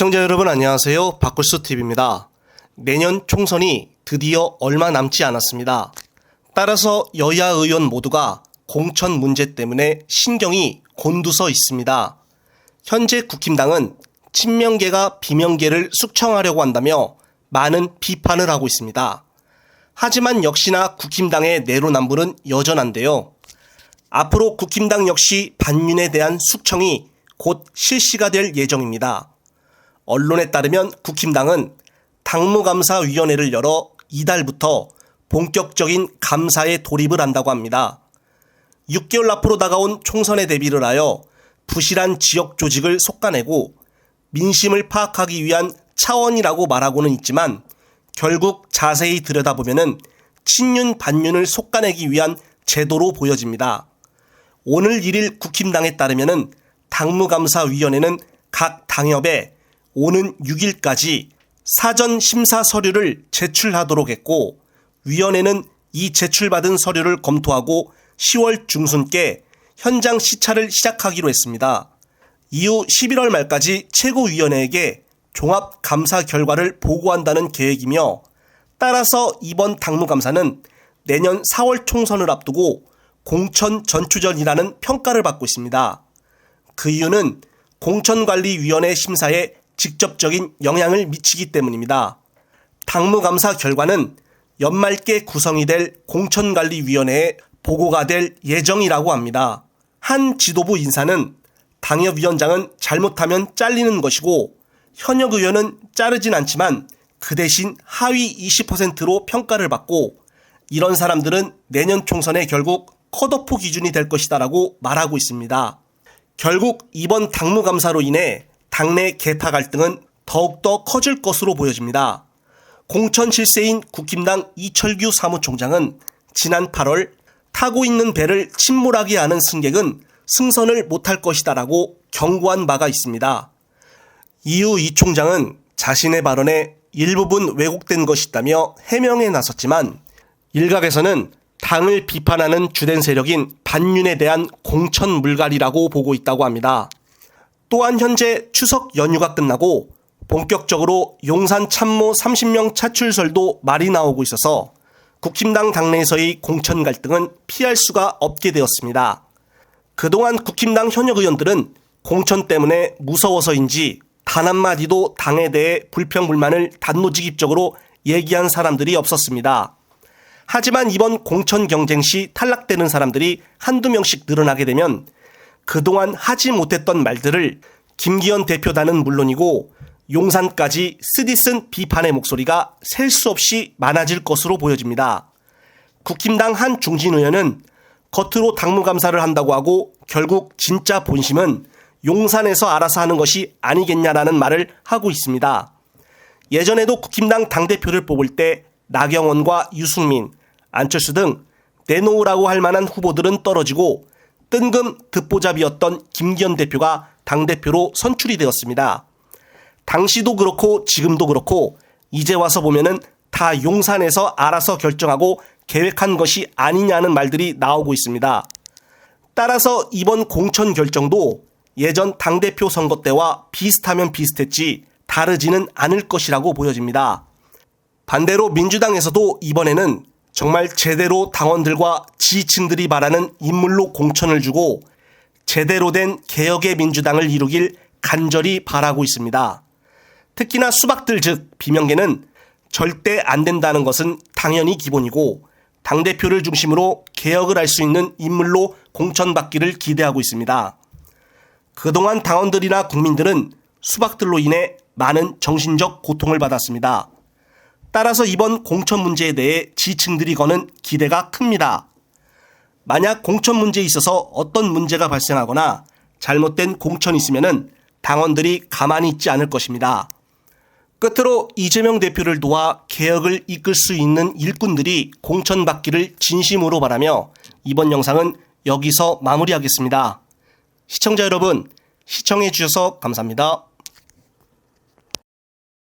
시청자 여러분 안녕하세요. 박굴수TV입니다. 내년 총선이 드디어 얼마 남지 않았습니다. 따라서 여야 의원 모두가 공천 문제 때문에 신경이 곤두서 있습니다. 현재 국힘당은 친명계가 비명계를 숙청하려고 한다며 많은 비판을 하고 있습니다. 하지만 역시나 국힘당의 내로남불은 여전한데요. 앞으로 국힘당 역시 반윤에 대한 숙청이 곧 실시가 될 예정입니다. 언론에 따르면 국힘당은 당무감사위원회를 열어 이달부터 본격적인 감사에 돌입을 한다고 합니다. 6개월 앞으로 다가온 총선에 대비를 하여 부실한 지역 조직을 솎아내고 민심을 파악하기 위한 차원이라고 말하고는 있지만 결국 자세히 들여다보면 친윤 반윤을 솎아내기 위한 제도로 보여집니다. 오늘 1일 국힘당에 따르면 당무감사위원회는 각 당협에 오는 6일까지 사전 심사 서류를 제출하도록 했고, 위원회는 이 제출받은 서류를 검토하고 10월 중순께 현장 시찰을 시작하기로 했습니다. 이후 11월 말까지 최고위원회에게 종합 감사 결과를 보고한다는 계획이며, 따라서 이번 당무감사는 내년 4월 총선을 앞두고 공천 전추전이라는 평가를 받고 있습니다. 그 이유는 공천관리위원회 심사에 직접적인 영향을 미치기 때문입니다. 당무감사 결과는 연말께 구성이 될 공천관리위원회에 보고가 될 예정이라고 합니다. 한 지도부 인사는 당협위원장은 잘못하면 잘리는 것이고 현역 의원은 자르진 않지만 그 대신 하위 20%로 평가를 받고 이런 사람들은 내년 총선에 결국 컷오프 기준이 될 것이다라고 말하고 있습니다. 결국 이번 당무감사로 인해 당내 계파 갈등은 더욱더 커질 것으로 보여집니다. 공천 실세인 국힘당 이철규 사무총장은 지난 8월 타고 있는 배를 침몰하게 하는 승객은 승선을 못할 것이다라고 경고한 바가 있습니다. 이후 이 총장은 자신의 발언에 일부분 왜곡된 것이다며 해명에 나섰지만 일각에서는 당을 비판하는 주된 세력인 반윤에 대한 공천 물갈이라고 보고 있다고 합니다. 또한 현재 추석 연휴가 끝나고 본격적으로 용산 참모 30명 차출설도 말이 나오고 있어서 국힘당 당내에서의 공천 갈등은 피할 수가 없게 되었습니다. 그동안 국힘당 현역 의원들은 공천 때문에 무서워서인지 단 한마디도 당에 대해 불평불만을 단도직입적으로 얘기한 사람들이 없었습니다. 하지만 이번 공천 경쟁 시 탈락되는 사람들이 한두 명씩 늘어나게 되면 그동안 하지 못했던 말들을 김기현 대표단은 물론이고 용산까지 쓰디쓴 비판의 목소리가 셀 수 없이 많아질 것으로 보여집니다. 국힘당 한 중진 의원은 겉으로 당무감사를 한다고 하고 결국 진짜 본심은 용산에서 알아서 하는 것이 아니겠냐라는 말을 하고 있습니다. 예전에도 국힘당 당대표를 뽑을 때 나경원과 유승민, 안철수 등 내놓으라고 할 만한 후보들은 떨어지고 뜬금 듣보잡이었던 김기현 대표가 당대표로 선출이 되었습니다. 당시도 그렇고 지금도 그렇고 이제 와서 보면은 다 용산에서 알아서 결정하고 계획한 것이 아니냐는 말들이 나오고 있습니다. 따라서 이번 공천 결정도 예전 당대표 선거 때와 비슷하면 비슷했지 다르지는 않을 것이라고 보여집니다. 반대로 민주당에서도 이번에는 정말 제대로 당원들과 지지층들이 바라는 인물로 공천을 주고 제대로 된 개혁의 민주당을 이루길 간절히 바라고 있습니다. 특히나 수박들 즉 비명계는 절대 안 된다는 것은 당연히 기본이고 당대표를 중심으로 개혁을 할 수 있는 인물로 공천받기를 기대하고 있습니다. 그동안 당원들이나 국민들은 수박들로 인해 많은 정신적 고통을 받았습니다. 따라서 이번 공천 문제에 대해 지지층들이 거는 기대가 큽니다. 만약 공천 문제에 있어서 어떤 문제가 발생하거나 잘못된 공천이 있으면 당원들이 가만히 있지 않을 것입니다. 끝으로 이재명 대표를 도와 개혁을 이끌 수 있는 일꾼들이 공천받기를 진심으로 바라며 이번 영상은 여기서 마무리하겠습니다. 시청자 여러분, 시청해 주셔서 감사합니다.